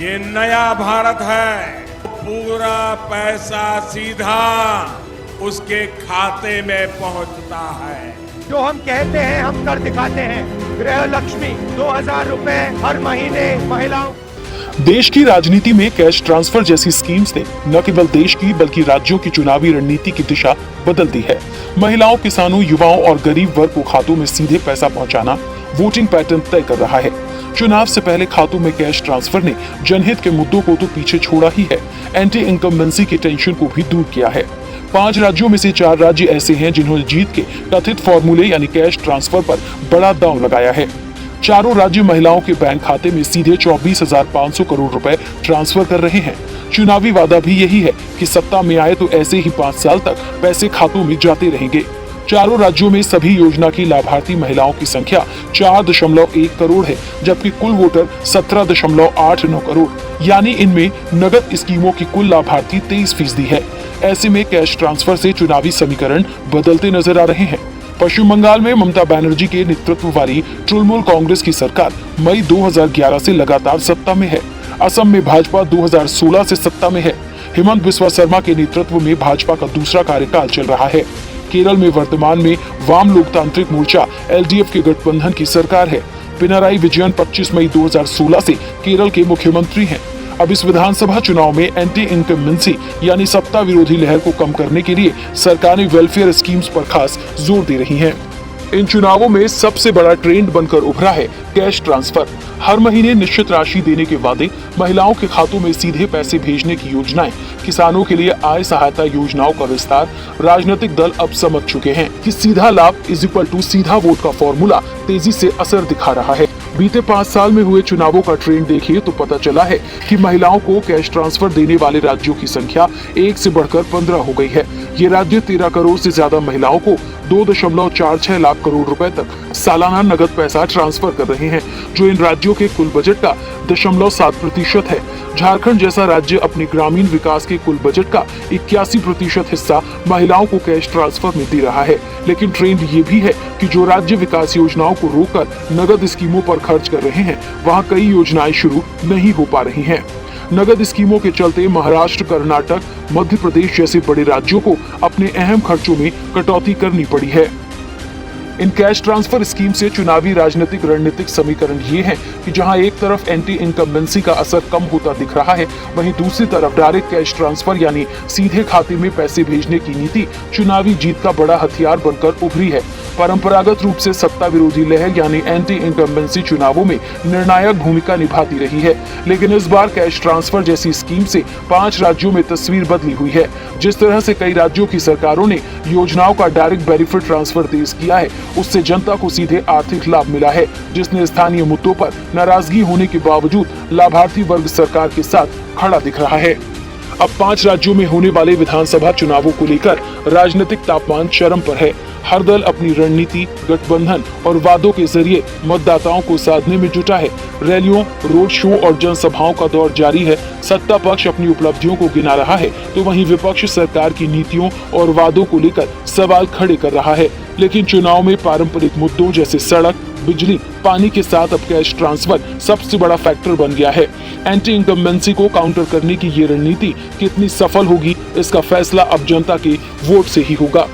ये नया भारत है। पूरा पैसा सीधा उसके खाते में पहुंचता है। जो हम कहते हैं हम कर दिखाते हैं। गृह लक्ष्मी 2000 रुपए हर महीने महिलाओं। देश की राजनीति में कैश ट्रांसफर जैसी स्कीम्स ने न केवल देश की बल्कि राज्यों की चुनावी रणनीति की दिशा बदल दी है। महिलाओं, किसानों, युवाओं और गरीब वर्ग को खातों में सीधे पैसा पहुंचाना वोटिंग पैटर्न तय कर रहा है। चुनाव से पहले खातों में कैश ट्रांसफर ने जनहित के मुद्दों को तो पीछे छोड़ा ही है, एंटी इनकम्बेंसी के टेंशन को भी दूर किया है। 5 राज्यों में से 4 राज्य ऐसे हैं जिन्होंने जीत के कथित फॉर्मूले यानी कैश ट्रांसफर पर बड़ा दांव लगाया है। चारों राज्य महिलाओं के बैंक खाते में सीधे 24,500 करोड़ रुपए ट्रांसफर कर रहे हैं। चुनावी वादा भी यही है कि सत्ता में आए तो ऐसे ही 5 साल तक पैसे खातों में जाते रहेंगे। चारों राज्यों में सभी योजना की लाभार्थी महिलाओं की संख्या 4.1 करोड़ है, जबकि कुल वोटर 17.89 करोड़, यानी इनमें नगद स्कीमों की कुल लाभार्थी 23% है। ऐसे में कैश ट्रांसफर से चुनावी समीकरण बदलते नजर आ रहे हैं। पश्चिम बंगाल में ममता बनर्जी के नेतृत्व वाली तृणमूल कांग्रेस की सरकार मई 2011 से लगातार सत्ता में है। असम में भाजपा 2016 से सत्ता में है। हेमंत बिस्वा शर्मा के नेतृत्व में भाजपा का दूसरा कार्यकाल चल रहा है। केरल में वर्तमान में वाम लोकतांत्रिक मोर्चा LDF के गठबंधन की सरकार है। पिनाराई विजयन 25 मई 2016 से केरल के मुख्यमंत्री हैं। अब इस विधानसभा चुनाव में एंटी इनकम्बेंसी यानी सत्ता विरोधी लहर को कम करने के लिए सरकारें वेलफेयर स्कीम्स पर खास जोर दे रही हैं। इन चुनावों में सबसे बड़ा ट्रेंड बनकर उभरा है कैश ट्रांसफर। हर महीने निश्चित राशि देने के वादे, महिलाओं के खातों में सीधे पैसे भेजने की योजनाएं, किसानों के लिए आय सहायता योजनाओं का विस्तार। राजनीतिक दल अब समझ चुके हैं कि सीधा लाभ = सीधा वोट का फॉर्मूला तेजी से असर दिखा रहा है। बीते 5 साल में हुए चुनावों का ट्रेंड देखिए तो पता चला है कि महिलाओं को कैश ट्रांसफर देने वाले राज्यों की संख्या 1 से बढ़कर 15 हो गई है। ये राज्य 13 करोड़ से ज्यादा महिलाओं को 2.46 लाख करोड़ रुपए तक सालाना नगद पैसा ट्रांसफर कर रहे हैं, जो इन राज्यों के कुल बजट का 0.7% है। झारखंड जैसा राज्य अपने ग्रामीण विकास के कुल बजट का 81% हिस्सा महिलाओं को कैश ट्रांसफर में दे रहा है। लेकिन ट्रेंड ये भी है कि जो राज्य विकास योजनाओं को रोककर नगद स्कीमों पर खर्च कर रहे हैं, वहाँ कई योजनाएं शुरू नहीं हो पा रही हैं। नगद स्कीमों के चलते महाराष्ट्र, कर्नाटक, मध्य प्रदेश जैसे बड़े राज्यों को अपने अहम खर्चों में कटौती करनी पड़ी है। इन कैश ट्रांसफर स्कीम से चुनावी राजनीतिक रणनीतिक समीकरण ये है कि जहां एक तरफ एंटी इनकम्बेंसी का असर कम होता दिख रहा है, वहीं दूसरी तरफ डायरेक्ट कैश ट्रांसफर यानी सीधे खाते में पैसे भेजने की नीति चुनावी जीत का बड़ा हथियार बनकर उभरी है। परंपरागत रूप से सत्ता विरोधी लहर यानी एंटी इनकम्बेंसी चुनावों में निर्णायक भूमिका निभाती रही है, लेकिन इस बार कैश ट्रांसफर जैसी स्कीम से 5 राज्यों में तस्वीर बदली हुई है। जिस तरह से कई राज्यों की सरकारों ने योजनाओं का डायरेक्ट बेनिफिट ट्रांसफर तेज किया है, उससे जनता को सीधे आर्थिक लाभ मिला है, जिसने स्थानीय मुद्दों पर नाराजगी होने के बावजूद लाभार्थी वर्ग सरकार के साथ खड़ा दिख रहा है। अब 5 राज्यों में होने वाले विधानसभा चुनावों को लेकर राजनीतिक तापमान चरम पर है। हर दल अपनी रणनीति, गठबंधन और वादों के जरिए मतदाताओं को साधने में जुटा है। रैलियों, रोड शो और जनसभाओं का दौर जारी है। सत्ता पक्ष अपनी उपलब्धियों को गिना रहा है, तो वहीं विपक्ष सरकार की नीतियों और वादों को लेकर सवाल खड़े कर रहा है। लेकिन चुनाव में पारंपरिक मुद्दों जैसे सड़क, बिजली, पानी के साथ अब कैश ट्रांसफर सबसे बड़ा फैक्टर बन गया है। एंटी इनकम्बेंसी को काउंटर करने की ये रणनीति कितनी सफल होगी, इसका फैसला अब जनता के वोट से ही होगा।